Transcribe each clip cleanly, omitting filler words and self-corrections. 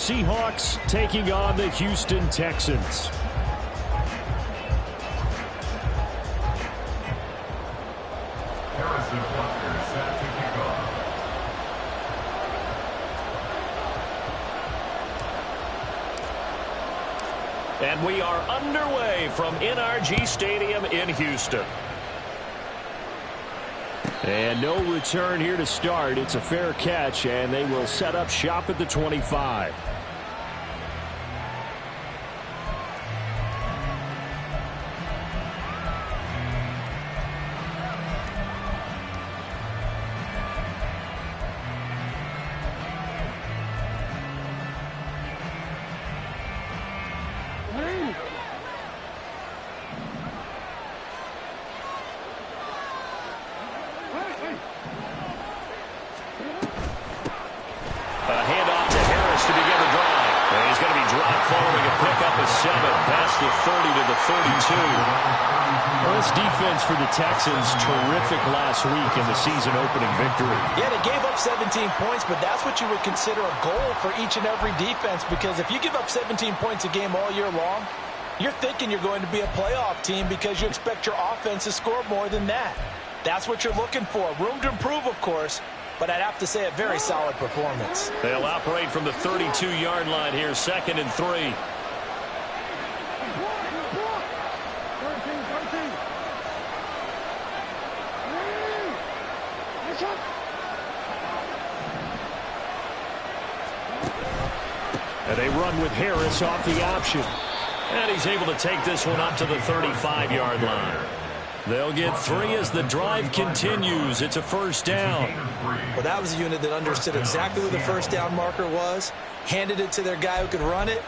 Seahawks taking on the Houston Texans. And we are underway from NRG Stadium in Houston. And no return here to start. It's a fair catch, and they will set up shop at the 25. For the Texans, terrific last week in the season opening victory. Yeah, they gave up 17 points, but that's what you would consider a goal for each and every defense, because if you give up 17 points a game all year long, you're thinking you're going to be a playoff team because you expect your offense to score more than that. That's what you're looking for. Room to improve, of course, but I'd have to say a very solid performance. They'll operate from the 32-yard line here, 2nd and 3. And they run with Harris off the option. And he's able to take this one up to the 35-yard line. They'll get 3 as the drive continues. It's a first down. Well, that was a unit that understood exactly where the first down marker was, handed it to their guy who could run it,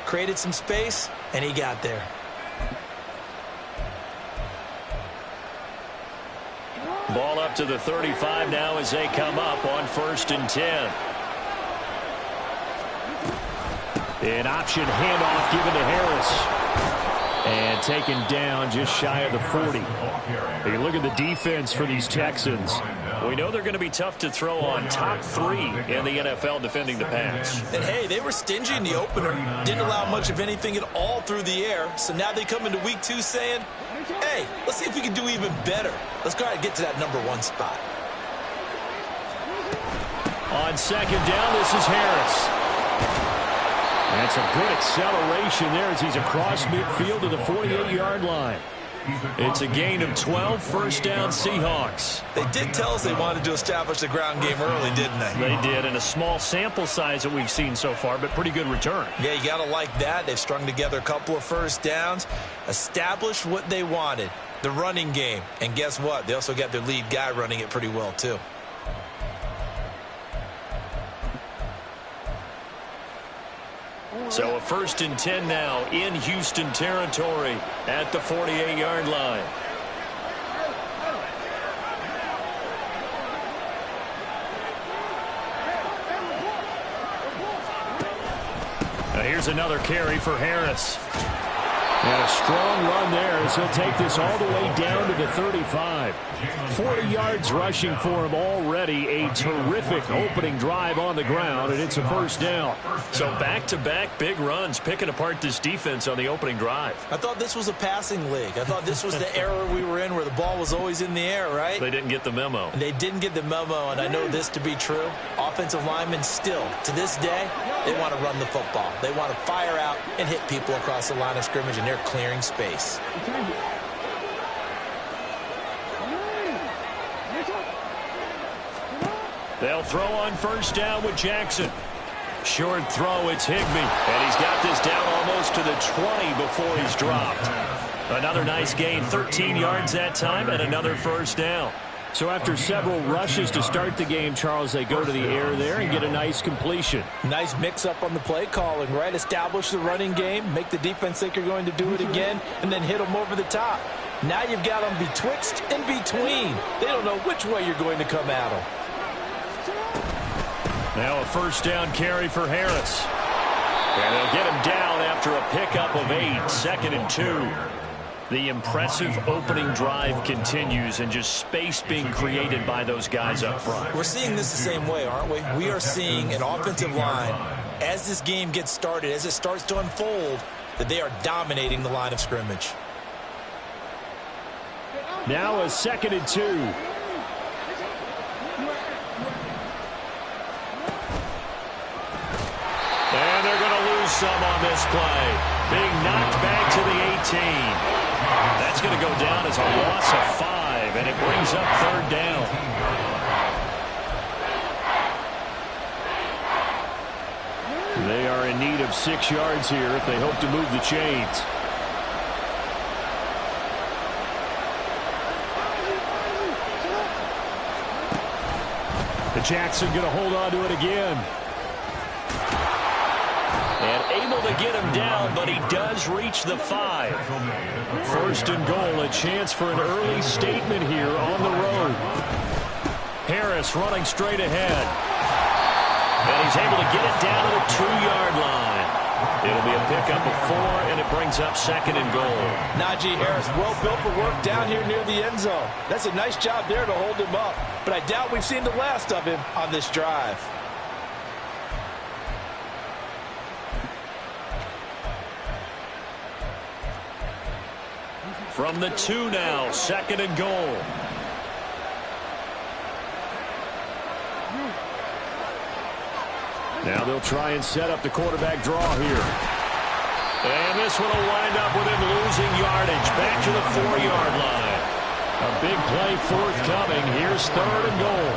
created some space, and he got there. Ball up to the 35 now as they come up on 1st and 10. An option handoff given to Harris. And taken down just shy of the 40. You look at the defense for these Texans. We know they're going to be tough to throw on. Top 3 in the NFL defending the pass. And hey, they were stingy in the opener. Didn't allow much of anything at all through the air. So now they come into week 2 saying, hey, let's see if we can do even better. Let's go ahead and get to that number 1 spot. On 2nd down, this is Harris. That's a good acceleration there as he's across midfield to the 48-yard line. It's a gain of 12, first down Seahawks. They did tell us they wanted to establish the ground game early, didn't they? They did, and a small sample size that we've seen so far, but pretty good return. Yeah, you got to like that. They've strung together a couple of first downs, established what they wanted, the running game. And guess what? They also got their lead guy running it pretty well, too. So a 1st and 10 now in Houston territory at the 48-yard line. Now here's another carry for Harris. And a strong run there as he'll take this all the way down to the 35. 40 yards rushing for him already. A terrific opening drive on the ground, and it's a first down. So back-to-back big runs, picking apart this defense on the opening drive. I thought this was a passing league. I thought this was the era we were in where the ball was always in the air, right? They didn't get the memo. And they didn't get the memo, and I know this to be true. Offensive linemen still, to this day, they want to run the football. They want to fire out and hit people across the line of scrimmage, and they're clearing space. They'll throw on first down with Jackson. Short throw, it's Higbee. And he's got this down almost to the 20 before he's dropped. Another nice gain, 13 yards that time, and another first down. So after several rushes to start the game, Charles, they go to the air there and get a nice completion. Nice mix-up on the play calling, right? Establish the running game, make the defense think you're going to do it again, and then hit them over the top. Now you've got them betwixt and between. They don't know which way you're going to come at them. Now a first down carry for Harris. And they'll get him down after a pickup of 8, 2nd and 2. The impressive opening drive continues, and just space being created by those guys up front. We're seeing this the same way, aren't we? We are seeing an offensive line as this game gets started, as it starts to unfold, that they are dominating the line of scrimmage. Now a 2nd and 2. And they're going to lose some on this play. Being knocked back to the 18. That's going to go down as a loss of 5, and it brings up 3rd down. They are in need of 6 yards here if they hope to move the chains. Jackson going to hold on to it again. And able to get him down, but he does reach the 5. 1st and goal, a chance for an early statement here on the road. Harris running straight ahead. And he's able to get it down to the 2-yard line. It'll be a pickup of 4, and it brings up 2nd and goal. Najee Harris, well built for work down here near the end zone. That's a nice job there to hold him up. But I doubt we've seen the last of him on this drive. From the 2 now, 2nd and goal. Now they'll try and set up the quarterback draw here. And this one will wind up with him losing yardage back to the 4-yard line. A big play forthcoming. Here's 3rd and goal.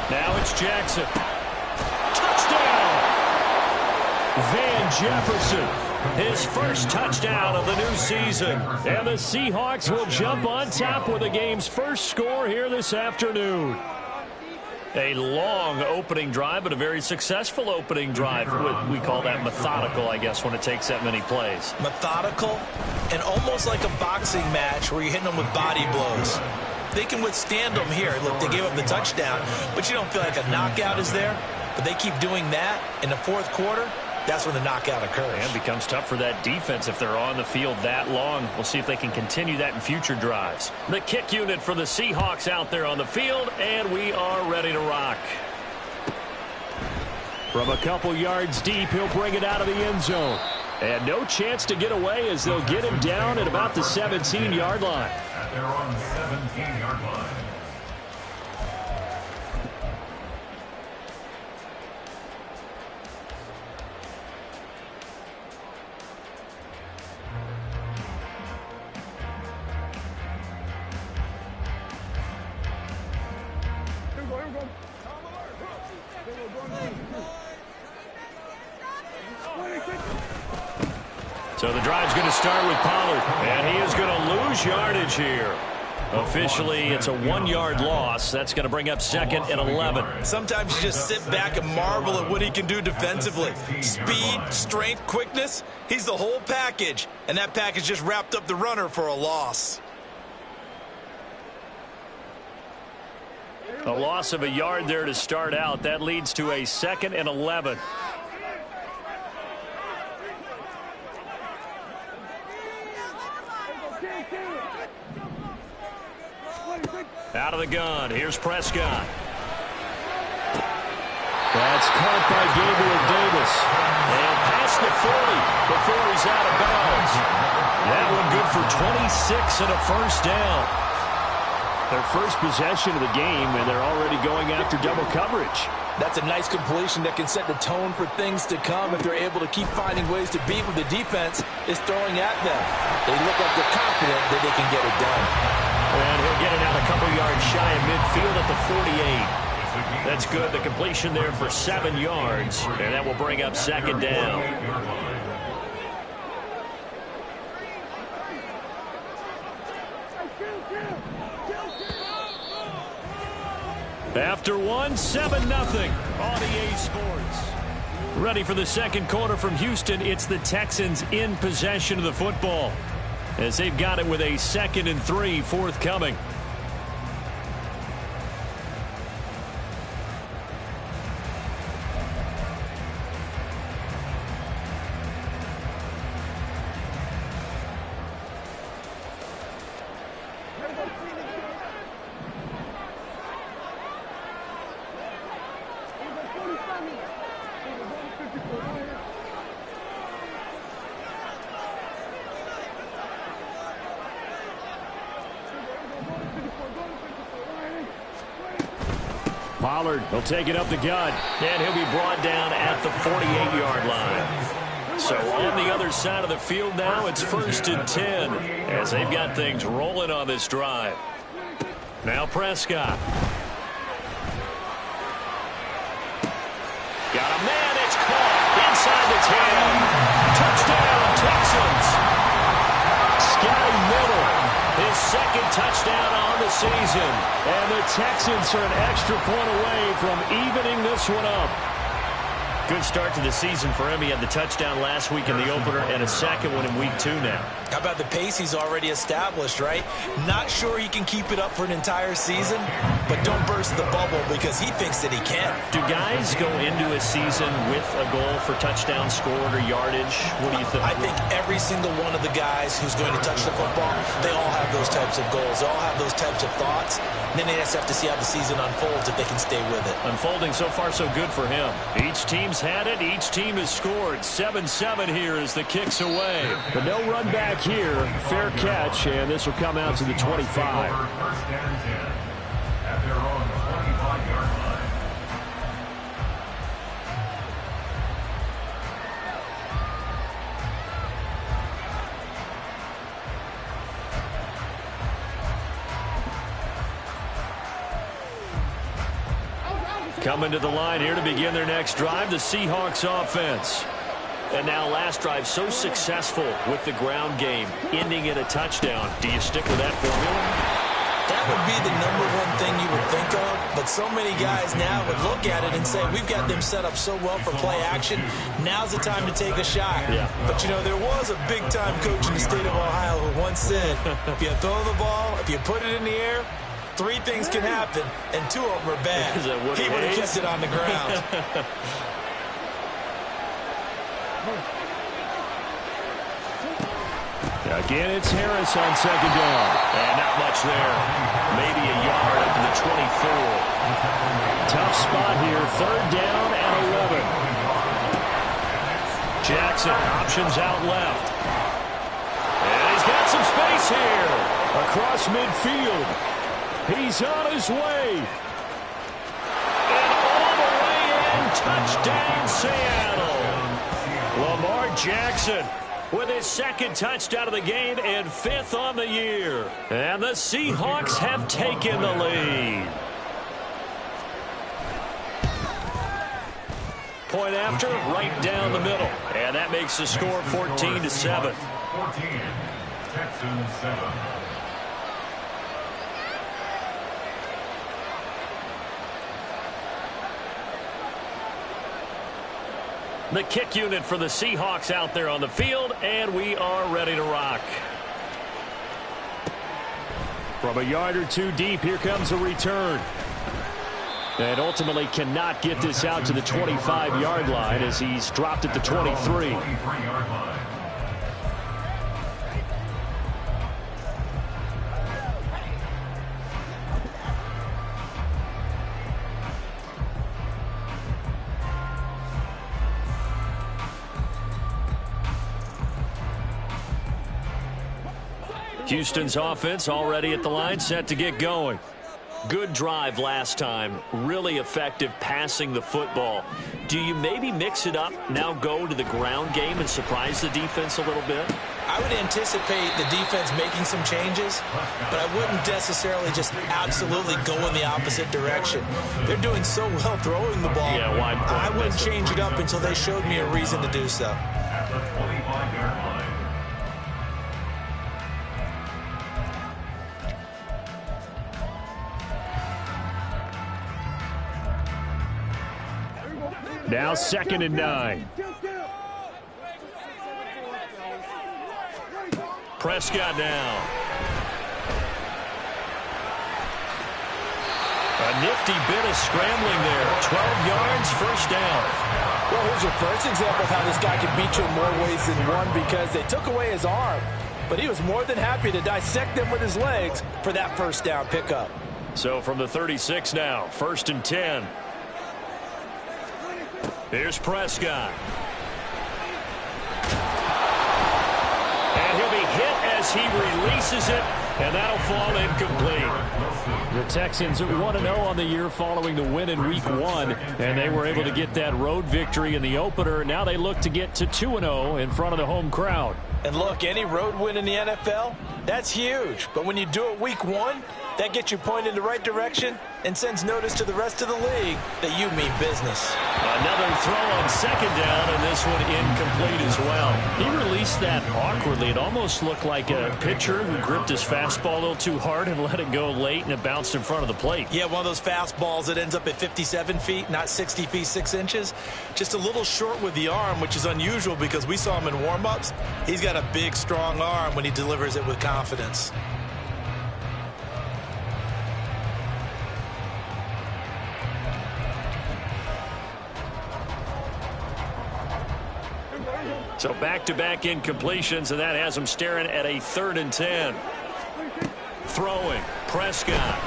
Now it's Jackson. Touchdown! Van Jefferson. His first touchdown of the new season. And the Seahawks will jump on top with the game's first score here this afternoon. A long opening drive, but a very successful opening drive. We call that methodical, I guess, when it takes that many plays. Methodical and almost like a boxing match where you're hitting them with body blows. They can withstand them here. Look, they gave up the touchdown, but you don't feel like a knockout is there. But they keep doing that in the 4th quarter. That's when the knockout occurs. And becomes tough for that defense if they're on the field that long. We'll see if they can continue that in future drives. The kick unit for the Seahawks out there on the field, and we are ready to rock. From a couple yards deep, he'll bring it out of the end zone. And no chance to get away as they'll get him down at about the 17-yard line. They're on the 17-yard line. So the drive's going to start with Pollard, and he is going to lose yardage here. Officially, it's a 1-yard loss. That's going to bring up 2nd and 11. Sometimes you just sit back and marvel at what he can do defensively. Speed, strength, quickness, he's the whole package. And that package just wrapped up the runner for a loss. A loss of a yard there to start out. That leads to a 2nd and 11. Out of the gun. Here's Prescott. That's caught by Gabriel Davis. And past the 40 before he's out of bounds. That one good for 26 and a first down. Their first possession of the game, and they're already going after double coverage. That's a nice completion that can set the tone for things to come if they're able to keep finding ways to beat what the defense is throwing at them. They look like they're confident that they can get it done. And he'll get it out a couple yards shy of midfield at the 48. That's good. The completion there for 7 yards, and that will bring up 2nd down. After 7-0 on EA Sports. Ready for the second quarter from Houston. It's the Texans in possession of the football, as they've got it with a 2nd and 3 forthcoming. Pollard, he'll take it up the gut. And he'll be brought down at the 48-yard line. So on the other side of the field now, it's 1st and 10 as they've got things rolling on this drive. Now Prescott. Got a man, it's caught inside the 10. Touchdown, Texans. Scotty Miller, his second touchdown on the season. And the Texans are an extra point away from evening this one up. Good start to the season for him. He had the touchdown last week in the opener and a second one in week 2 now. How about the pace he's already established, right? Not sure he can keep it up for an entire season, but don't burst the bubble because he thinks that he can. Do guys go into a season with a goal for touchdown scored or yardage? What do you think? I think every single one of the guys who's going to touch the football, they all have those types of goals. They all have those types of thoughts. And then they just have to see how the season unfolds if they can stay with it. Unfolding so far so good for him. Each team's had it. Each team has scored. 7-7 here as the kick's away. But no run back here. Fair catch, and this will come out to the 25. 1st and 10 at their own 25-yard line. Coming to the line here to begin their next drive, the Seahawks offense. And now last drive so successful with the ground game, ending in a touchdown. Do you stick with that formula? That would be the #1 thing you would think of, but so many guys now would look at it and say, we've got them set up so well for play action. Now's the time to take a shot. Yeah. But, you know, there was a big-time coach in the state of Ohio who once said, if you throw the ball, if you put it in the air, 3 things can happen, and 2 of them are bad. He would have kept it on the ground. Again, it's Harris on second down. And not much there. Maybe a yard up to the 24. Tough spot here. 3rd down and 11. Jackson, options out left. And he's got some space here. Across midfield. He's on his way. And all the way in. Touchdown, Seattle. Lamar Jackson with his 2nd touchdown of the game and 5th on the year. And the Seahawks have taken the lead. Point after, right down the middle. And that makes the score 14-7. 14, Texans 7. The kick unit for the Seahawks out there on the field, and we are ready to rock. From a yard or 2 deep, here comes a return. And ultimately cannot get this out to the 25-yard line as he's dropped at the 23. 23-yard line. Houston's offense already at the line, set to get going. Good drive last time. Really effective passing the football. Do you maybe mix it up, now go to the ground game and surprise the defense a little bit? I would anticipate the defense making some changes, but I wouldn't necessarily just absolutely go in the opposite direction. They're doing so well throwing the ball. Yeah, wide point. I wouldn't change it up until they showed me a reason to do so. At the 25-yard line. Now 2nd and 9. Prescott now. A nifty bit of scrambling there. 12 yards, 1st down. Well, here's your first example of how this guy can beat you in more ways than one, because they took away his arm, but he was more than happy to dissect them with his legs for that 1st down pickup. So from the 36 now, 1st and 10. Here's Prescott. And he'll be hit as He releases it, and that'll fall incomplete. The Texans 1-0 on the year following the win in Week 1, and they were able to get that road victory in the opener. Now they look to get to 2-0 in front of the home crowd. And look, any road win in the NFL, that's huge. But when you do it Week 1, that gets you pointed in the right direction and sends notice to the rest of the league that you mean business. Another throw on second down, and this one incomplete as well. He released that awkwardly. It almost looked like a pitcher who gripped his fastball a little too hard and let it go late, and it bounced in front of the plate. Yeah, one of those fastballs that ends up at 57 feet, not 60 feet 6 inches. Just a little short with the arm, which is unusual because we saw him in warm-ups. He's got a big, strong arm when he delivers it with confidence. So back-to-back incompletions, and that has him staring at a 3rd and 10. Throwing, Prescott.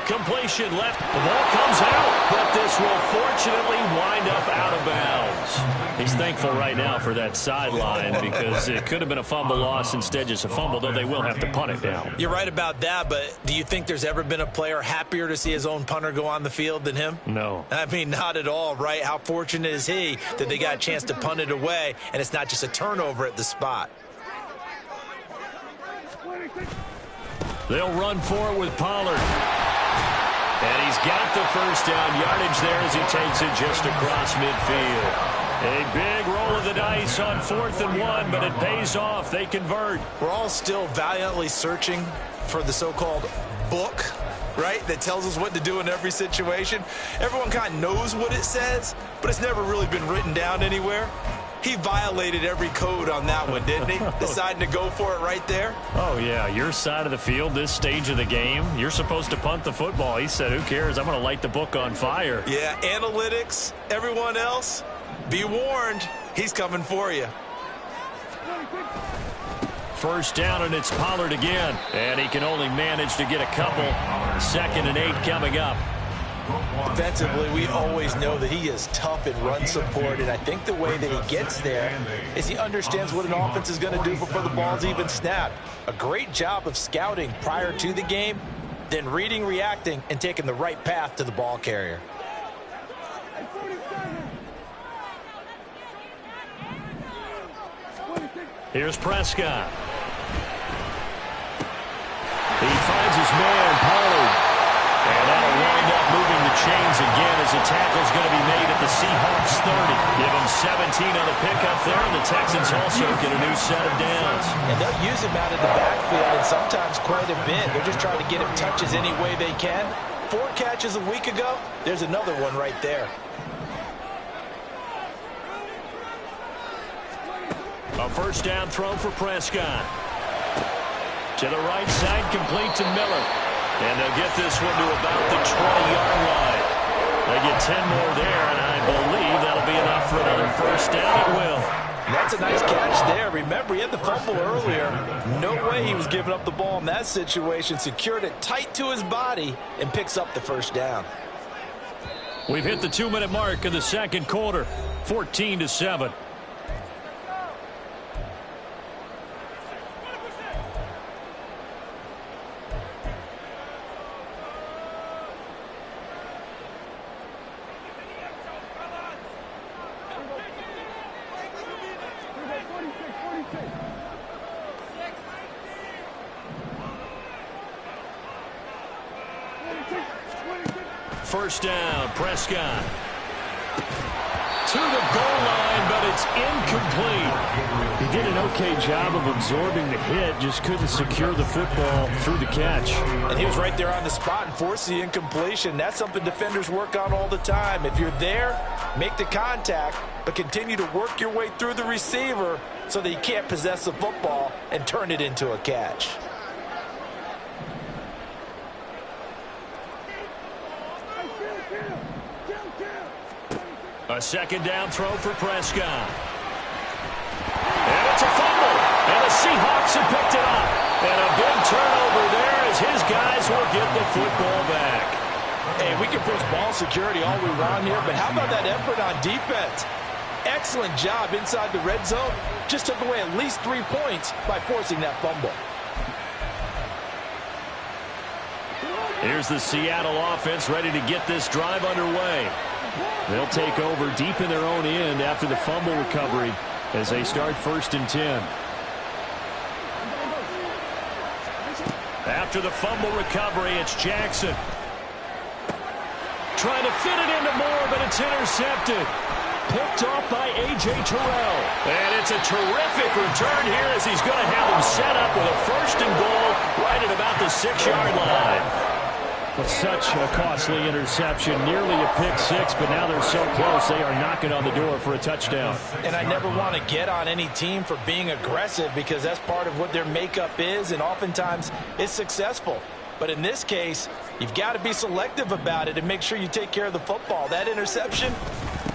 Completion left. The ball comes out, but this will fortunately wind up out of bounds. He's thankful right now for that sideline because it could have been a fumble loss, instead just a fumble, though they will have to punt it down. You're right about that, but do you think there's ever been a player happier to see his own punter go on the field than him? No. I mean, not at all, right? How fortunate is he that they got a chance to punt it away, and it's not just a turnover at the spot. They'll run for it with Pollard. And he's got the first down yardage there as he takes it just across midfield. A big roll of the dice on 4th and 1, but it pays off. They convert. We're all still valiantly searching for the so-called book, right, that tells us what to do in every situation. Everyone kind of knows what it says, but it's never really been written down anywhere. He violated every code on that one, didn't he? Deciding to go for it right there. Oh, yeah, your side of the field, this stage of the game, you're supposed to punt the football. He said, who cares? I'm going to light the book on fire. Yeah, analytics, everyone else, be warned, he's coming for you. First down, and it's Pollard again. And he can only manage to get a couple. 2nd and 8 coming up. Defensively, we always know that he is tough in run support, and I think the way that he gets there is he understands what an offense is going to do before the ball's even snapped. A great job of scouting prior to the game, then reading, reacting, and taking the right path to the ball carrier. Here's Prescott. He finds his man, Pollard. And that'll wind up moving the chains again as the tackle's going to be made at the Seahawks 30. Give him 17 on the pickup there, and the Texans also get a new set of downs. And they'll use him out of the backfield, and sometimes quite a bit. They're just trying to get him touches any way they can. 4 catches a week ago, there's another one right there. A first down throw for Prescott. To the right side, complete to Miller. And they'll get this one to about the 20-yard line. They get 10 more there, and I believe that'll be enough for another first down. It will. That's a nice catch there. Remember, he had the fumble earlier. No way he was giving up the ball in that situation. Secured it tight to his body and picks up the first down. We've hit the 2-minute mark of the second quarter. 14-7. First down, Prescott. To the goal line, but it's incomplete. He did an okay job of absorbing the hit, just couldn't secure the football through the catch. And he was right there on the spot and forced the incompletion. That's something defenders work on all the time. If you're there, make the contact, but continue to work your way through the receiver so that you can't possess the football and turn it into a catch. A second down throw for Prescott. And it's a fumble. And the Seahawks have picked it up. And a big turnover there as his guys will get the football back. Hey, we can push ball security all we want here, but how about that effort on defense? excellent job inside the red zone. Just took away at least 3 points by forcing that fumble. Here's the Seattle offense ready to get this drive underway. They'll take over deep in their own end after the fumble recovery as they start 1st and 10. After the fumble recovery, it's Jackson. Trying to fit it into Moore, but it's intercepted. Picked off by A.J. Terrell. And it's a terrific return here as he's going to have him set up with a 1st and goal right at about the 6-yard line. With such a costly interception, nearly a pick six, but now they're so close they are knocking on the door for a touchdown. And I never want to get on any team for being aggressive because that's part of what their makeup is, and oftentimes it's successful. But in this case, you've got to be selective about it and make sure you take care of the football. That interception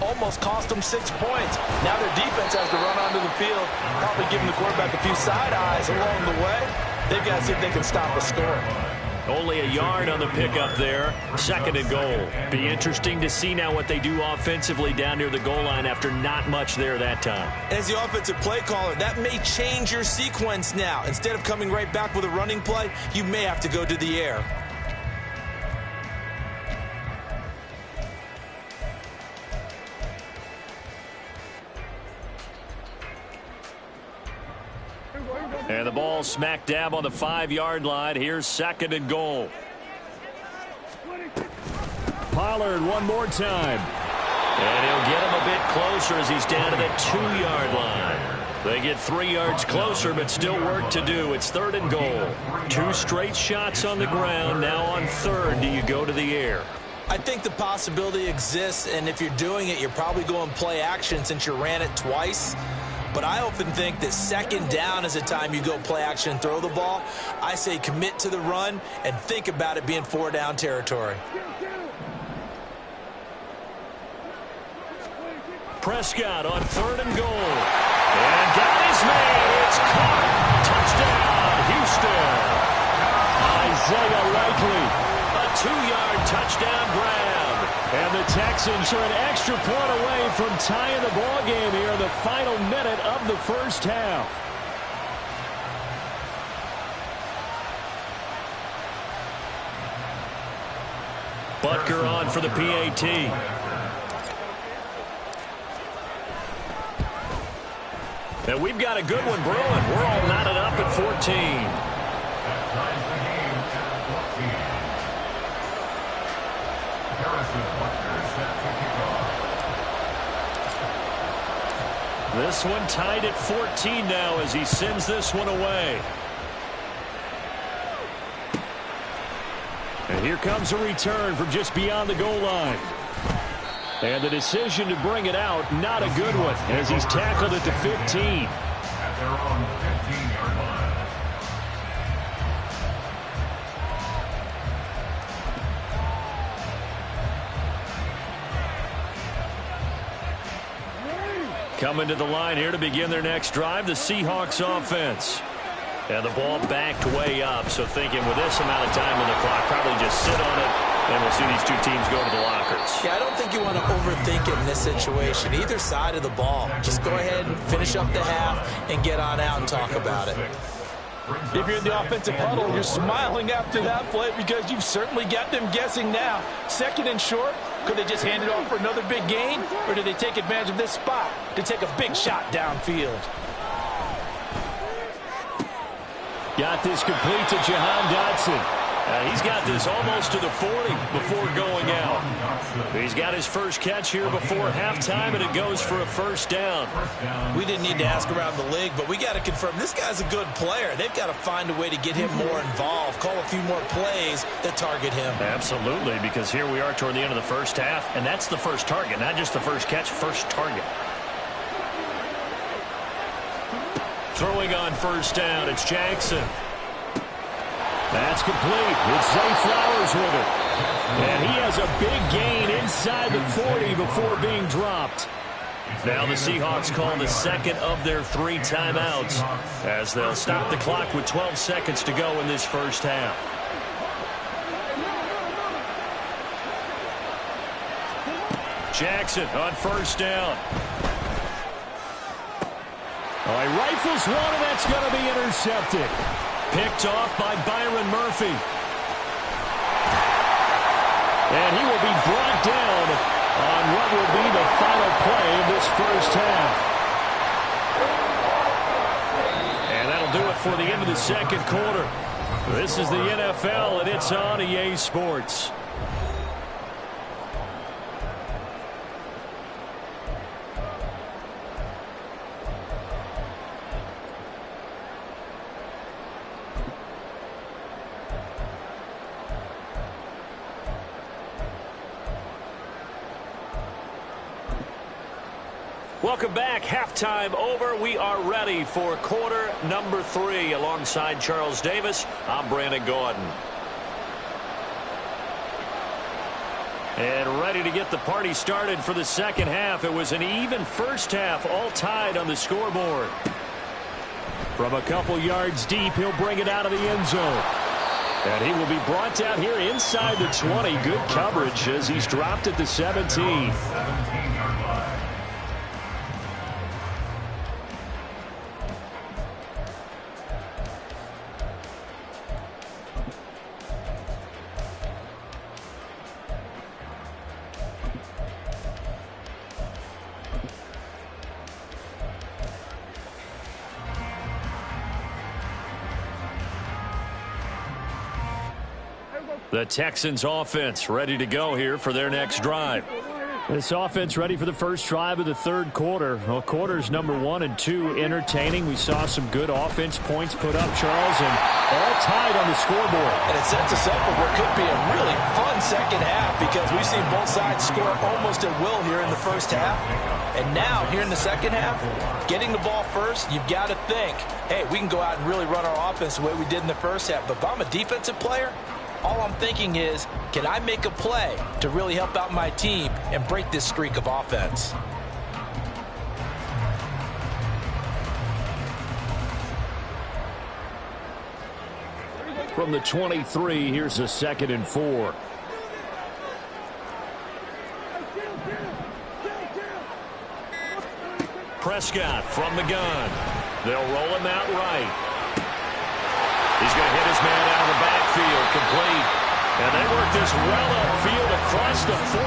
almost cost them 6 points. Now their defense has to run onto the field, probably giving the quarterback a few side eyes along the way. They've got to see if they can stop a score. Only a yard on the pickup there. 2nd and goal. Be interesting to see now what they do offensively down near the goal line after not much there that time. As the offensive play caller, that may change your sequence now. Instead of coming right back with a running play, you may have to go to the air. And the ball smack dab on the 5-yard line. Here's 2nd and goal. Pollard one more time. And he'll get him a bit closer as he's down to the 2-yard line. They get 3 yards closer, but still work to do. It's 3rd and goal. 2 straight shots on the ground. Now on 3rd, do you go to the air? I think the possibility exists, and if you're doing it, you're probably going play action since you ran it twice. But I often think that 2nd down is the time you go play action and throw the ball. I say commit to the run and think about it being 4-down territory. Prescott on 3rd and goal. And got his man. It's caught. Touchdown, Houston. Isaiah Likely. A 2-yard touchdown grab. And the Texans are an extra point away from tying the ball game here in the final minute of the 1st half. Butker on for the PAT. And we've got a good one brewing. We're all knotted up at 14. This one tied at 14 now as he sends this one away. And here comes a return from just beyond the goal line. And the decision to bring it out, not a good one, as he's tackled at the 15. At their own 15-yard line. Coming to the line here to begin their next drive, the Seahawks offense. And the ball backed way up, so thinking with this amount of time on the clock, probably just sit on it, and we'll see these two teams go to the lockers. Yeah, I don't think you want to overthink it in this situation. Either side of the ball. Just go ahead and finish up the half and get on out and talk about it. If you're in the offensive huddle, you're smiling after that play because you've certainly got them guessing now. 2nd and short, could they just hand it off for another big gain, or do they take advantage of this spot to take a big shot downfield? Got this complete to Jahan Dotson. He's got this almost to the 40 before going out. He's got his first catch here before halftime, and it goes for a 1st down. We didn't need to ask around the league, but we got to confirm this guy's a good player. They've got to find a way to get him more involved, call a few more plays that target him. Absolutely, because here we are toward the end of the 1st half, and that's the first target, not just the first catch, first target. Throwing on 1st down, it's Jackson. That's complete. It's Zay Flowers with it. And he has a big gain inside the 40 before being dropped. Now the Seahawks call the 2nd of their 3 timeouts as they'll stop the clock with 12 seconds to go in this 1st half. Jackson on 1st down. Oh, he rifles one, and that's going to be intercepted. Picked off by Byron Murphy. And he will be brought down on what will be the final play of this first half. And that'll do it for the end of the second quarter. This is the NFL, and it's on EA Sports. Welcome back. Halftime over. We are ready for quarter number 3. Alongside Charles Davis, I'm Brandon Gaudin. And ready to get the party started for the second half. It was an even first half, all tied on the scoreboard. From a couple yards deep, he'll bring it out of the end zone. And he will be brought down here inside the 20. Good coverage as he's dropped at the 17. 17-yard line. The Texans offense ready to go here for their next drive. This offense ready for the first drive of the third quarter. Well, quarters number 1 and 2 entertaining. We saw some good offense points put up, Charles, and all tied on the scoreboard. And it sets us up for what could be a really fun second half because we've seen both sides score almost at will here in the first half. And now, here in the second half, getting the ball first, you've got to think, hey, we can go out and really run our offense the way we did in the first half. But if I'm a defensive player, all I'm thinking is, can I make a play to really help out my team and break this streak of offense? From the 23, here's a 2nd and 4. Prescott from the gun. They'll roll him out right. He's going to hit his man out of the backfield, complete. And they work this well upfield across the 45.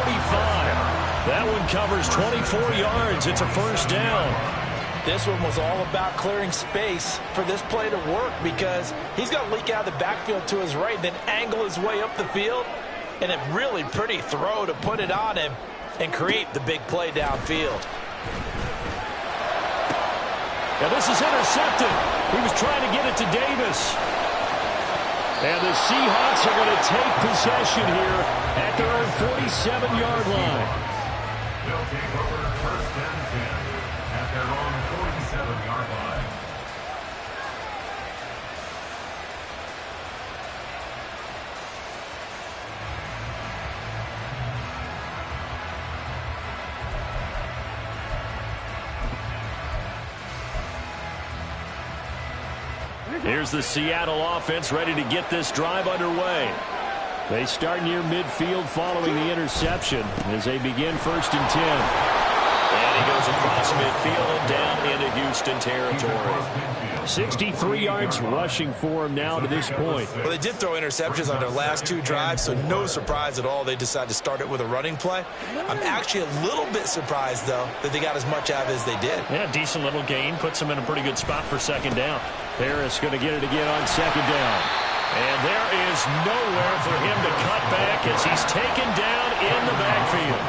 That one covers 24 yards. It's a first down. This one was all about clearing space for this play to work because he's going to leak out of the backfield to his right, then angle his way up the field. And a really pretty throw to put it on him and create the big play downfield. And this is intercepted. He was trying to get it to Davis. And the Seahawks are going to take possession here at their own 47-yard line. They'll take over first and 10 at their own 47-yard line. Here's the Seattle offense ready to get this drive underway. They start near midfield following the interception as they begin 1st and 10. And he goes across midfield and down into Houston territory. 63 yards rushing for him now to this point. Well, they did throw interceptions on their last 2 drives, so no surprise at all they decided to start it with a running play. I'm actually a little bit surprised, though, that they got as much out of it as they did. Yeah, decent little gain. Puts them in a pretty good spot for 2nd down. Harris going to get it again on 2nd down. And there is nowhere for him to cut back as he's taken down in the backfield.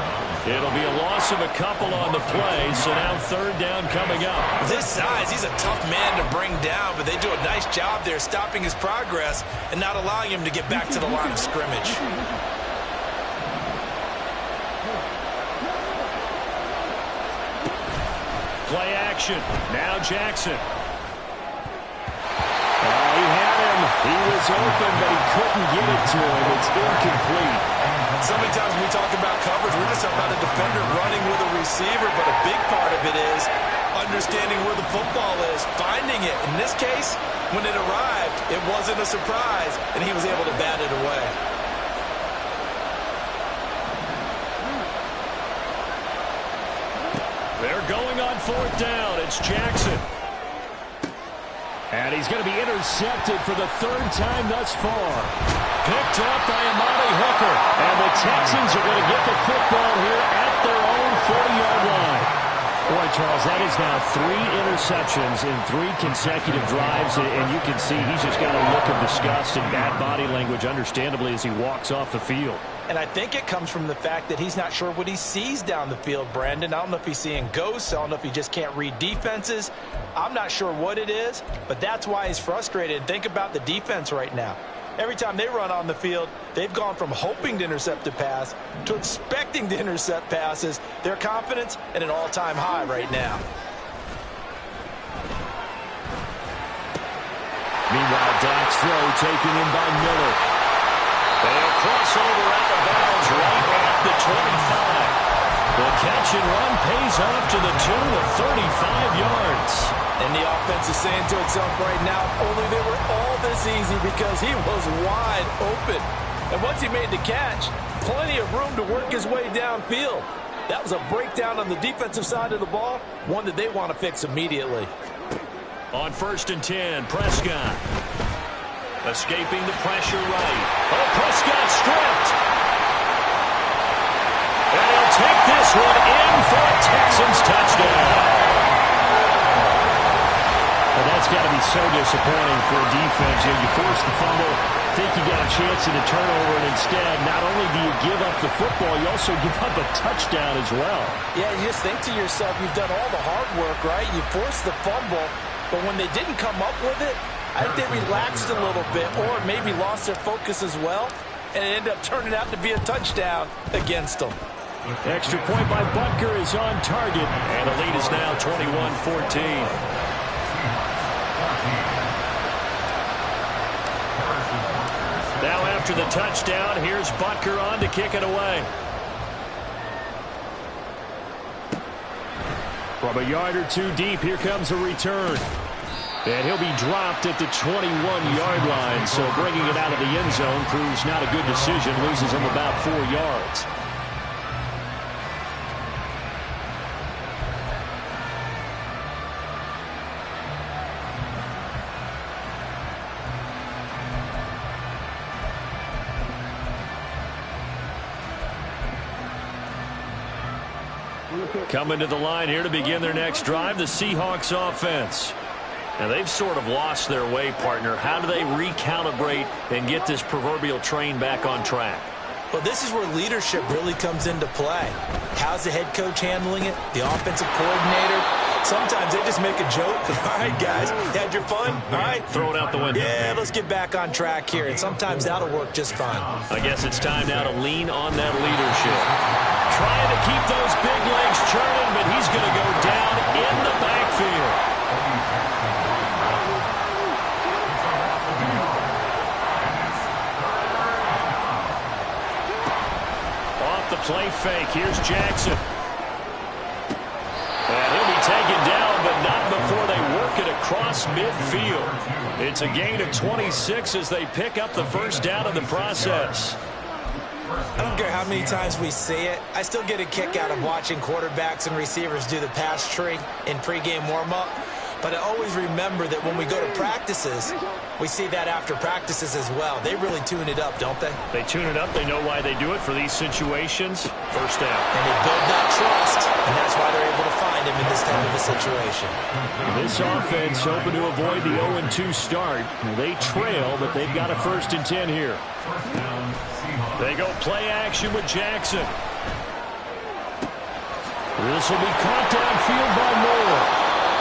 It'll be a loss of a couple on the play, so now 3rd down coming up. With his size, he's a tough man to bring down, but they do a nice job there stopping his progress and not allowing him to get back to the line of scrimmage. Play action. Now Jackson. He had him. He was open, but he couldn't get it to him. It's incomplete. So many times when we talk about coverage, we're just talking about a defender running with a receiver, but a big part of it is understanding where the football is, finding it. In this case, when it arrived, it wasn't a surprise, and he was able to bat it away. They're going on 4th down. It's Jackson. And he's going to be intercepted for the third time thus far. Picked up by Amani Hooker. And the Texans are going to get the football here at their own 40-yard line. Boy, Charles, that is now 3 interceptions in 3 consecutive drives, and you can see he's just got a look of disgust and bad body language, understandably, as he walks off the field. And I think it comes from the fact that he's not sure what he sees down the field, Brandon. I don't know if he's seeing ghosts. I don't know if he just can't read defenses. I'm not sure what it is, but that's why he's frustrated. Think about the defense right now. Every time they run on the field, they've gone from hoping to intercept a pass to expecting to intercept passes. Their confidence at an all-time high right now. Meanwhile, Dak's throw taken in by Miller. They'll cross over out of bounds right at the 25. The catch and run pays off to the tune of 35 yards. And the offense is saying to itself right now, only they were all this easy because he was wide open. And once he made the catch, plenty of room to work his way downfield. That was a breakdown on the defensive side of the ball, one that they want to fix immediately. On 1st and 10, Prescott. Escaping the pressure right. Oh, Prescott stripped. And he'll take this one in for a Texans touchdown. Well, that's got to be so disappointing for a defense. You force the fumble, think you got a chance at a turnover, and instead, not only do you give up the football, you also give up a touchdown as well. Yeah, you just think to yourself, you've done all the hard work, right? You forced the fumble, but when they didn't come up with it, I think they relaxed a little bit or maybe lost their focus as well, and it ended up turning out to be a touchdown against them. Extra point by Butker is on target. And the lead is now 21-14. Now after the touchdown, here's Butker on to kick it away. From a yard or two deep, here comes a return. And he'll be dropped at the 21-yard line. So bringing it out of the end zone proves not a good decision. Loses him about 4 yards. Coming to the line here to begin their next drive, the Seahawks offense. Now, they've sort of lost their way, partner. How do they recalibrate and get this proverbial train back on track? Well, this is where leadership really comes into play. How's the head coach handling it? The offensive coordinator? Sometimes they just make a joke. All right, guys, had your fun? All right. Throw it out the window. Yeah, let's get back on track here. And sometimes that'll work just fine. I guess it's time now to lean on that leadership. Trying to keep those big legs churning, but he's going to go down in the backfield. Off the play fake, here's Jackson. And he'll be taken down, but not before they work it across midfield. It's a gain of 26 as they pick up the first down in the process. I don't care how many times we see it. I still get a kick out of watching quarterbacks and receivers do the pass tree in pregame warm-up. But I always remember that when we go to practices, we see that after practices as well. They really tune it up, don't they? They tune it up. They know why they do it for these situations. First down. And they build that trust, and that's why they're able to find him in this type of a situation. This offense hoping to avoid the 0-2 start. They trail, but they've got a 1st and 10 here. They go play action with Jackson. This will be caught downfield by Moore.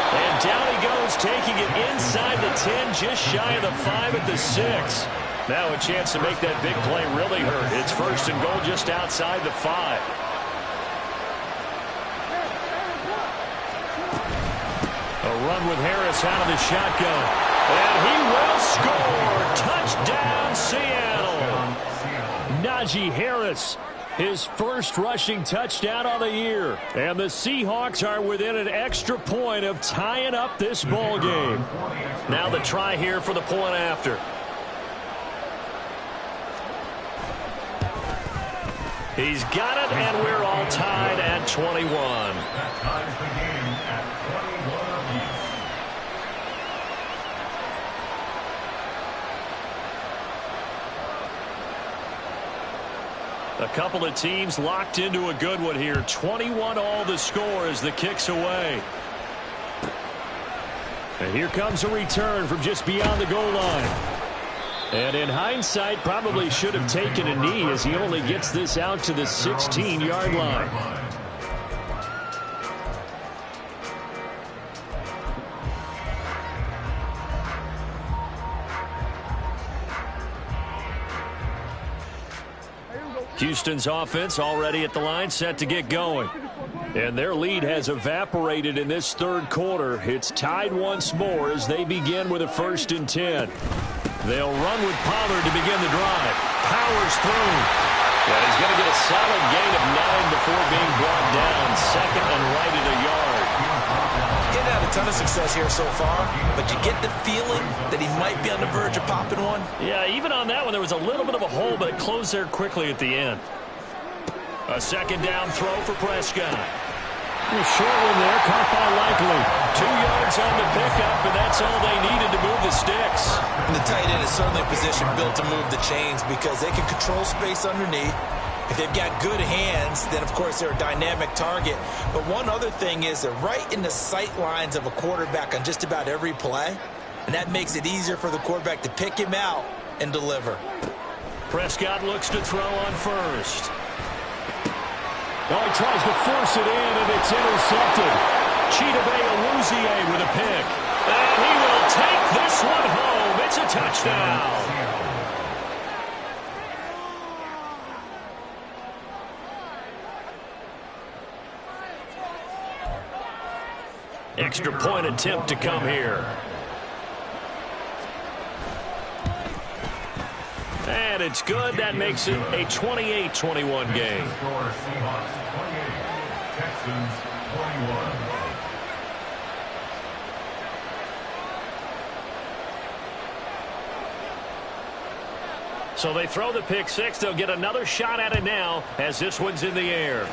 And down he goes, taking it inside the 10, just shy of the 5 at the 6. Now a chance to make that big play really hurt. It's 1st and goal just outside the 5. A run with Harris out of the shotgun. And he will score. Touchdown, Seattle. Najee Harris, his first rushing touchdown on the year. And the Seahawks are within an extra point of tying up this ball game. Now the try here for the point after. He's got it, and we're all tied at 21. That ties the game at 21 apiece. A couple of teams locked into a good one here. 21-all the score as the kick's away. And here comes a return from just beyond the goal line. And in hindsight, probably should have taken a knee as he only gets this out to the 16-yard line. Houston's offense already at the line, set to get going. And their lead has evaporated in this third quarter. It's tied once more as they begin with a 1st and 10. They'll run with Pollard to begin the drive. Powers through. And he's going to get a solid gain of 9 before being brought down. 2nd and right at a yard. Getting had a ton of success here so far, but you get the feeling that he might be on the verge of popping one. Yeah, even on that one, there was a little bit of a hole, but it closed there quickly at the end. A 2nd down throw for Prescott. A short one there, caught by Likely. 2 yards on the pickup, and that's all they needed to move the sticks. And the tight end is certainly a position built to move the chains because they can control space underneath. If they've got good hands, then, of course, they're a dynamic target. But one other thing is they're right in the sight lines of a quarterback on just about every play, and that makes it easier for the quarterback to pick him out and deliver. Prescott looks to throw on first. Oh, he tries to force it in, and it's intercepted. Chidobe Awuzie with a pick. And he will take this one home. It's a touchdown. Extra point attempt to come here. And it's good. That makes it a 28-21 game. Score Seahawks 28, Texans 21. So they throw the pick six. They'll get another shot at it now as this one's in the air.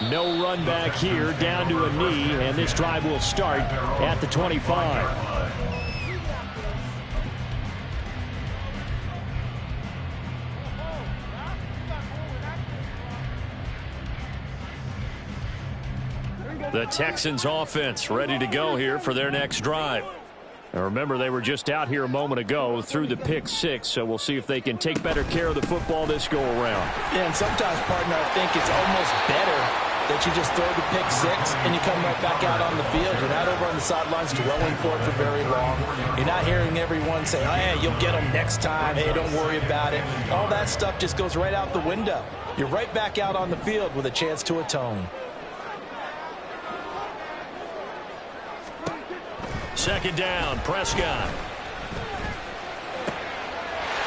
No run back here, down to a knee, and this drive will start at the 25. The Texans offense ready to go here for their next drive. Now remember, they were just out here a moment ago through the pick six, so we'll see if they can take better care of the football this go-around. Yeah, and sometimes, partner, I think it's almost better that you just throw the pick six and you come right back out on the field. You're not over on the sidelines dwelling for it for very long. You're not hearing everyone say, oh, yeah, you'll get them next time. Hey, don't worry about it. All that stuff just goes right out the window. You're right back out on the field with a chance to atone. Second down, Prescott.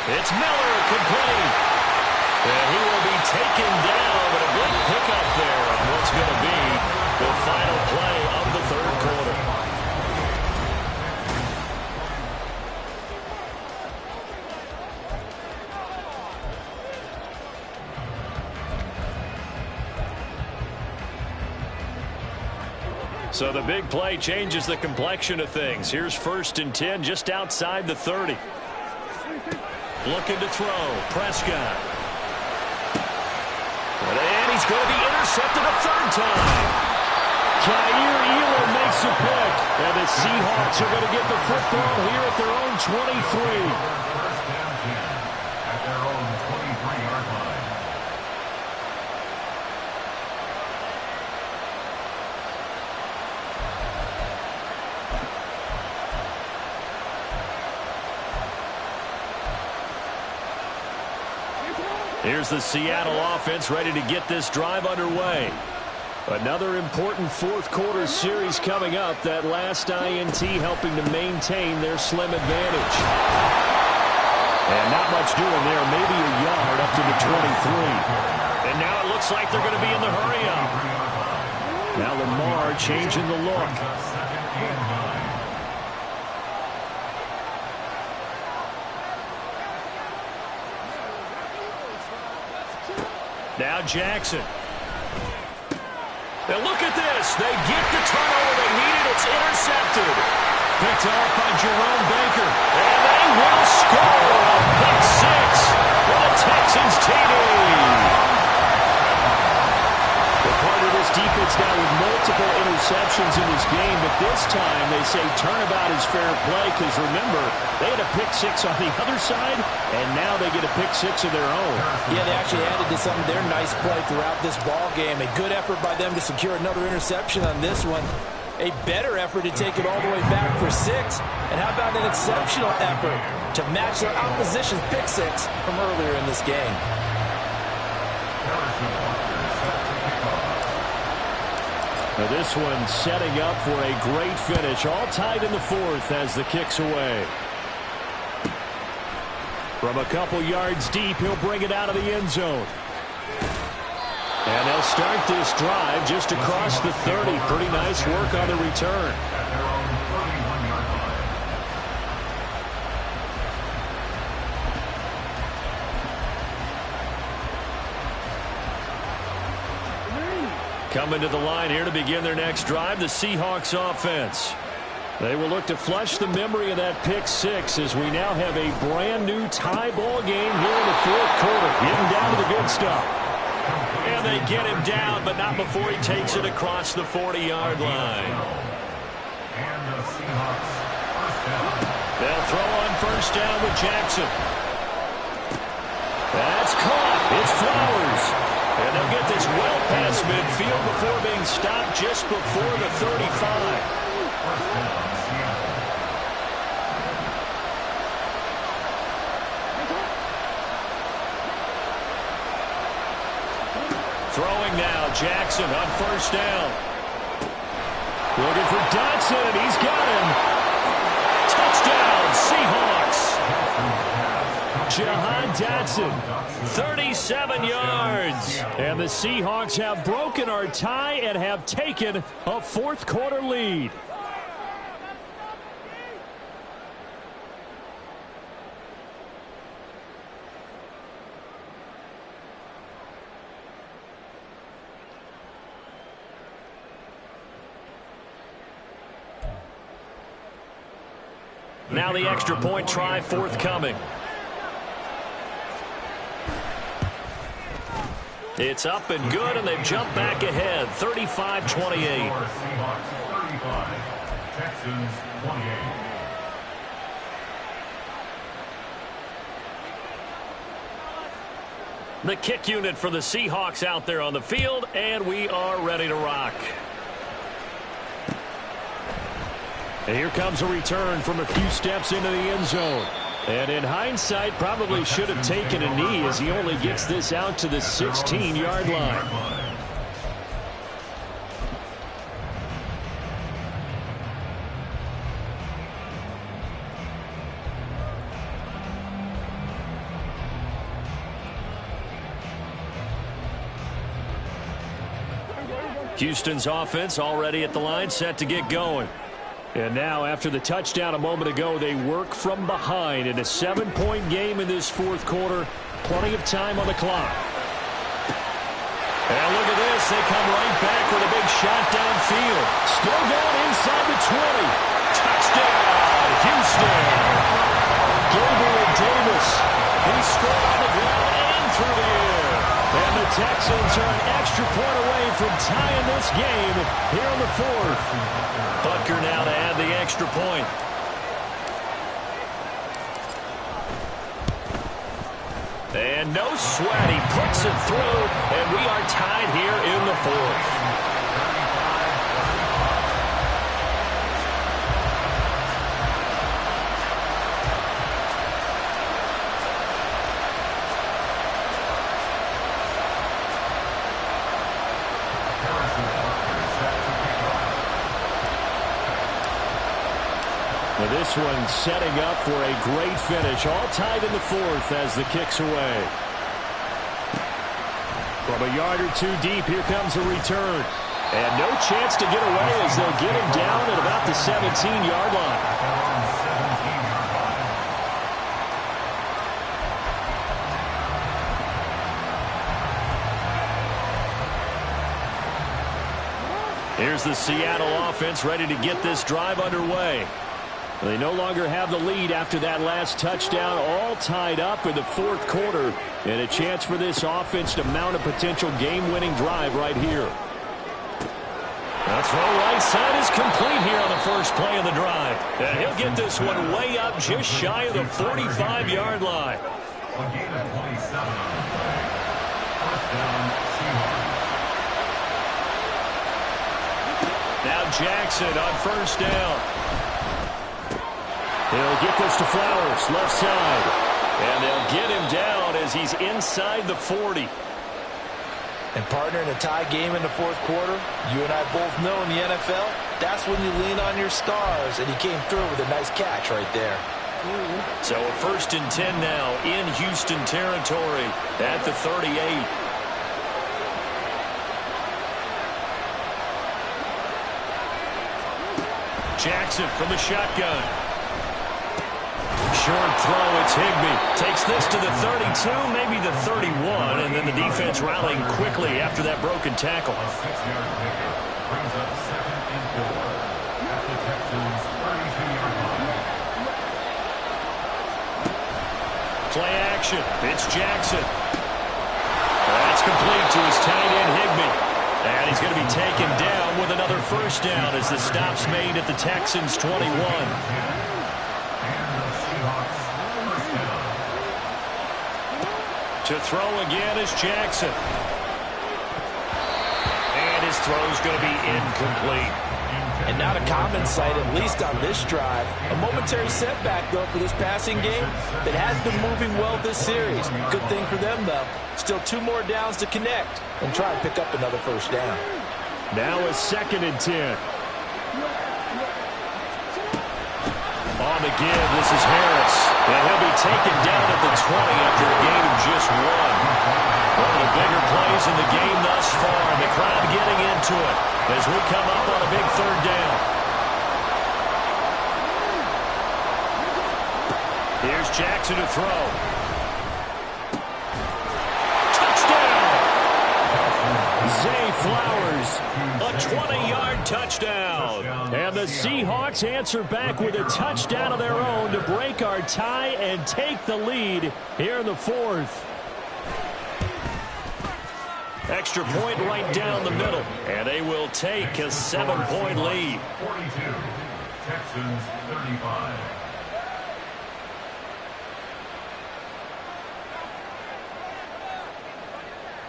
It's Miller, complete. And he will be taken down, but a good pickup there on what's going to be the final play of the third quarter. So the big play changes the complexion of things. Here's 1st and 10 just outside the 30. Looking to throw. Prescott. And he's going to be intercepted a third time. Jair Elam makes a pick. And the Seahawks are going to get the football here at their own 23. First down 10 at their own 23-yard line. Here's the Seattle offense ready to get this drive underway. Another important fourth quarter series coming up. That last INT helping to maintain their slim advantage. And not much doing there. Maybe a yard up to the 23. And now it looks like they're going to be in the hurry up. Now Lamar changing the look. Now Jackson. Now look at this. They get the turnover they needed. It's intercepted. Picked off by Jerome Baker. And they will score a pick six. interceptions in this game, but this time they say turnabout is fair play because, remember, they had a pick six on the other side, and now they get a pick six of their own. Yeah, they actually added to some of their nice play throughout this ball game. A good effort by them to secure another interception on this one. A better effort to take it all the way back for 6. And how about an exceptional effort to match their opposition's pick six from earlier in this game? Now this one setting up for a great finish. All tied in the fourth as the kick's away. From a couple yards deep, he'll bring it out of the end zone. And they'll start this drive just across the 30. Pretty nice work on the return. Coming to the line here to begin their next drive, the Seahawks offense. They will look to flush the memory of that pick six as we now have a brand new tie ball game here in the fourth quarter. Getting down to the good stuff. And they get him down, but not before he takes it across the 40-yard line. They'll throw on first down with Jackson. That's caught. It's Flowers. And they'll get this well past midfield before being stopped just before the 35. Throwing now, Jackson on first down. Looking for Dotson, and he's got him. Touchdown, Seahawks. Jahan Dotson, 37 yards. And the Seahawks have broken our tie and have taken a fourth quarter lead. Now the extra point try forthcoming. It's up and good, and they've jumped back ahead, 35-28. Seahawks 35, Texans 28. The kick unit for the Seahawks out there on the field, and we are ready to rock. And here comes a return from a few steps into the end zone. And in hindsight, probably should have taken a knee as he only gets this out to the 16-yard line. Houston's offense already at the line, set to get going. And now, after the touchdown a moment ago, they work from behind in a 7-point game in this fourth quarter. Plenty of time on the clock. And look at this. They come right back with a big shot downfield. Still going inside the 20. Touchdown, Houston. Gabriel Davis. He scored on the ground and through the air. And the Texans are an extra point away from tying this game here in the fourth. Butker now to add the extra point. And no sweat. He puts it through, and we are tied here in the fourth. This one setting up for a great finish. All tied in the fourth as the kick's away. From a yard or two deep, here comes a return. And no chance to get away as they'll get him down at about the 17-yard line. Here's the Seattle offense ready to get this drive underway. They no longer have the lead after that last touchdown, all tied up in the fourth quarter, and a chance for this offense to mount a potential game-winning drive right here. The throw right side is complete here on the first play of the drive. And he'll get this one way up just shy of the 45-yard line. A gain of 27 on the play. First down, Seahawks. Now Jackson on first down. He'll get this to Flowers, left side. And they'll get him down as he's inside the 40. And partner, in a tie game in the fourth quarter, you and I both know in the NFL, that's when you lean on your stars, and he came through with a nice catch right there. So a 1st and 10 now in Houston territory at the 38. Jackson from the shotgun. Short throw, it's Higbee. Takes this to the 32, maybe the 31, and then the defense rallying quickly after that broken tackle. A 6-yard pickup brings up 2nd and 4 at the Texans' 32-yard line. Play action. It's Jackson. That's complete to his tight end, Higbee. And he's going to be taken down with another first down as the stop's made at the Texans' 21. To throw again is Jackson. And his throw's going to be incomplete. And not a common sight, at least on this drive. A momentary setback, though, for this passing game that has been moving well this series. Good thing for them, though. Still 2 more downs to connect and try and pick up another first down. Now a 2nd and 10. On the give, this is Harris. And he'll be taken down at the 20 after a gain of just 1. One of the bigger plays in the game thus far. The crowd getting into it as we come up on a big 3rd down. Here's Jackson to throw. Touchdown! Zay Flowers, a 20-yard touchdown. And the Seahawks answer back with a touchdown of their own to break our tie and take the lead here in the 4th. Extra point right down the middle, and they will take a 7-point lead. 42, Texans 35.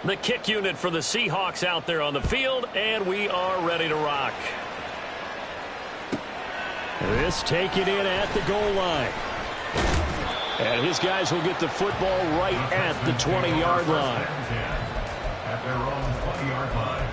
The kick unit for the Seahawks out there on the field, and we are ready to rock. This taken in at the goal line. And his guys will get the football right at the 20-yard line. At their own 20-yard line.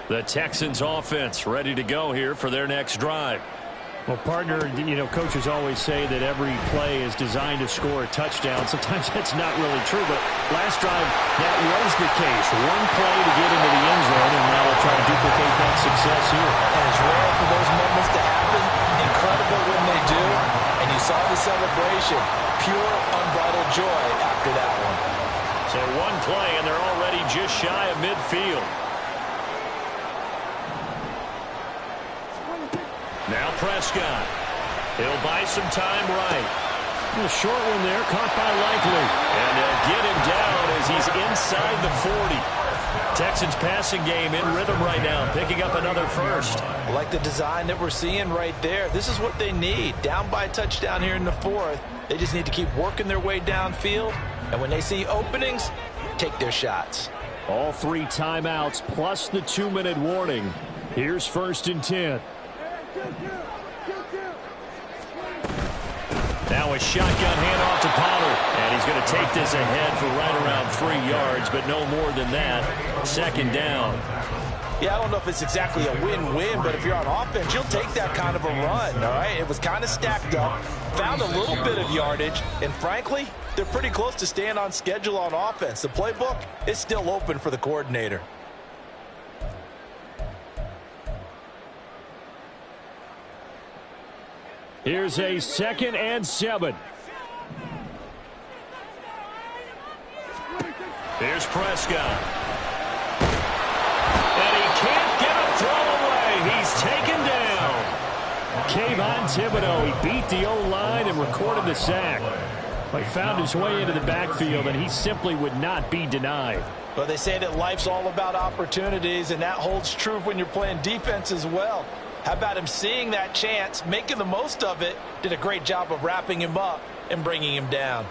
The Texans offense ready to go here for their next drive. Well, partner, you know, coaches always say that every play is designed to score a touchdown. Sometimes that's not really true, but last drive, that was the case. One play to get into the end zone, and now we'll try to duplicate that success here. And it's rare for those moments to happen. Incredible when they do. And you saw the celebration. Pure, unbridled joy after that one. So one play, and they're already just shy of midfield. Now Prescott. He'll buy some time right. A short one there, caught by Likely. And they'll get him down as he's inside the 40. Texans passing game in rhythm right now, picking up another first. I like the design that we're seeing right there. This is what they need. Down by a touchdown here in the 4th. They just need to keep working their way downfield. And when they see openings, take their shots. All 3 timeouts plus the 2-minute warning. Here's 1st and 10. Now a shotgun handoff to Pollard. And he's going to take this ahead for right around 3 yards, but no more than that. 2nd down. Yeah, I don't know if it's exactly a win-win, but if you're on offense, you'll take that kind of a run, all right? It was kind of stacked up, found a little bit of yardage, and frankly, they're pretty close to staying on schedule on offense. The playbook is still open for the coordinator. Here's a 2nd and 7. Here's Prescott. Kayvon Thibodeaux. He beat the O-line and recorded the sack. He found his way into the backfield, and he simply would not be denied. Well, they say that life's all about opportunities, and that holds true when you're playing defense as well. How about him seeing that chance, making the most of it, did a great job of wrapping him up and bringing him down.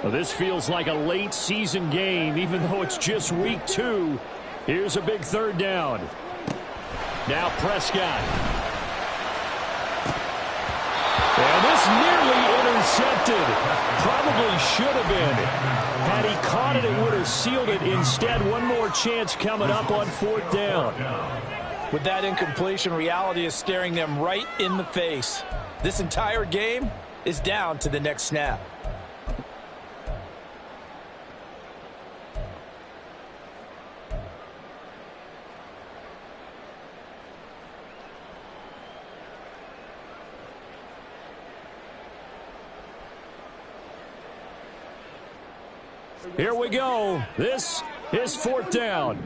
Well, this feels like a late season game, even though it's just week 2. Here's a big third down. Now Prescott. And this nearly intercepted. Probably should have been. Had he caught it, it would have sealed it. Instead, one more chance coming up on 4th down. With that incompletion, reality is staring them right in the face. This entire game is down to the next snap. Here we go. This is 4th down.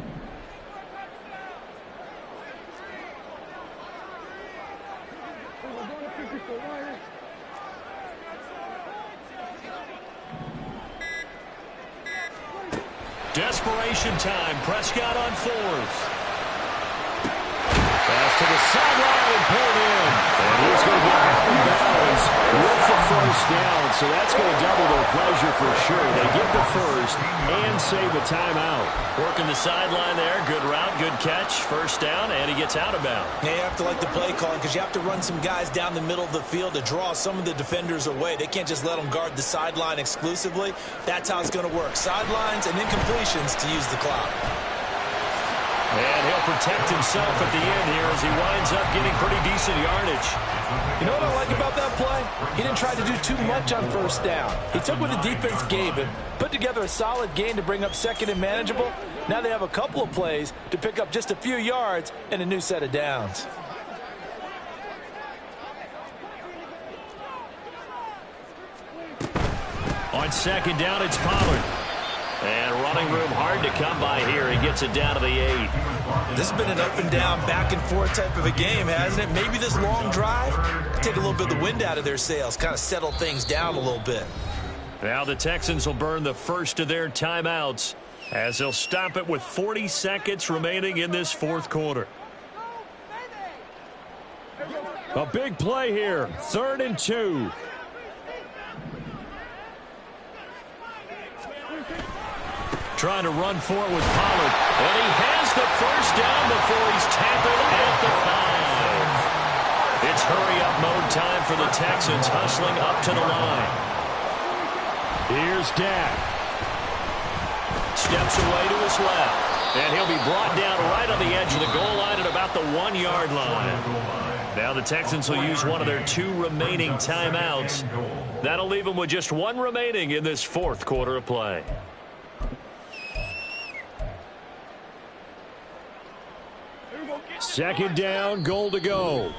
Desperation time. Prescott on 4th. Pass to the sideline and pulled in. And he's going to get out of bounds with the 1st down. So that's going to double their pleasure for sure. They get the 1st and save a timeout. Working the sideline there. Good route, good catch. 1st down, and he gets out of bounds. Yeah, you have to like the play calling because you have to run some guys down the middle of the field to draw some of the defenders away. They can't just let them guard the sideline exclusively. That's how it's going to work. Sidelines and incompletions to use the clock. And he'll protect himself at the end here as he winds up getting pretty decent yardage. You know what I like about that play? He didn't try to do too much on 1st down. He took what the defense gave him, put together a solid gain to bring up 2nd and manageable. Now they have a couple of plays to pick up just a few yards and a new set of downs. On 2nd down, it's Pollard. And running room hard to come by here. He gets it down to the 8. This has been an up and down, back and forth type of a game, hasn't it? Maybe this long drive could take a little bit of the wind out of their sails, kind of settle things down a little bit. Now the Texans will burn the first of their timeouts as they'll stop it with 40 seconds remaining in this 4th quarter. A big play here. 3rd and 2. Trying to run for it with Pollard. And he has the 1st down before he's tackled at the 5. It's hurry-up mode time for the Texans, hustling up to the line. Here's Dak. Steps away to his left. And he'll be brought down right on the edge of the goal line at about the 1-yard line. Now the Texans will use one of their 2 remaining timeouts. That'll leave them with just 1 remaining in this 4th quarter of play. Second down, goal to go.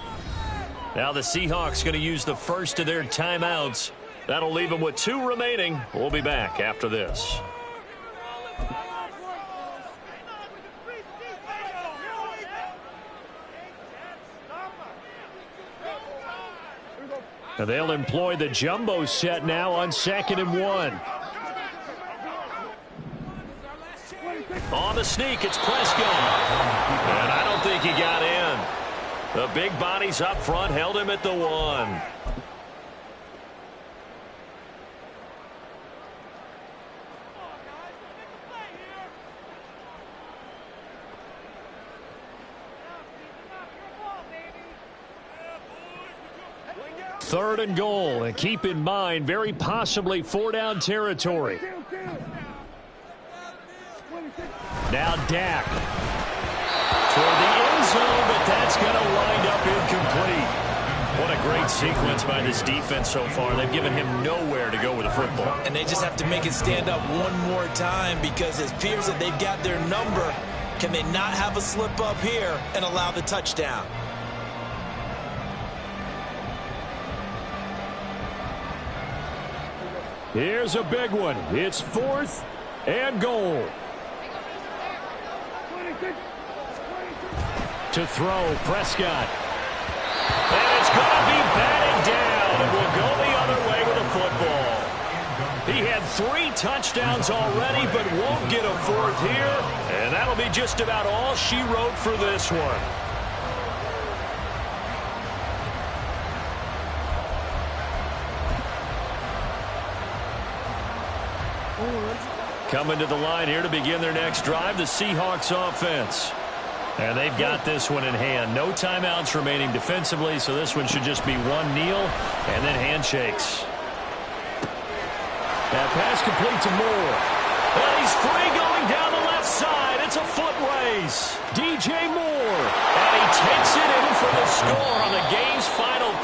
Now the Seahawks going to use the first of their timeouts. That'll leave them with 2 remaining. We'll be back after this. And they'll employ the jumbo set now on 2nd and 1. On the sneak, it's Prescott. And I don't think he got in. The big bodies up front held him at the 1. Third and goal, and keep in mind, very possibly 4-down territory. Now Dak toward the end zone, but that's going to wind up incomplete. What a great sequence by this defense so far. They've given him nowhere to go with the football. And they just have to make it stand up one more time because it appears that they've got their number. Can they not have a slip up here and allow the touchdown? Here's a big one. It's 4th and goal. To throw, Prescott. And it's going to be batted down, and will go the other way with a football. He had 3 touchdowns already, but won't get a 4th here. And that'll be just about all she wrote for this one. Coming to the line here to begin their next drive, the Seahawks offense. And they've got this one in hand. No timeouts remaining defensively, so this one should just be one kneel and then handshakes. That pass complete to Moore. And he's free going down the left side. It's a foot race. DJ Moore. And he takes it in for the score on the game.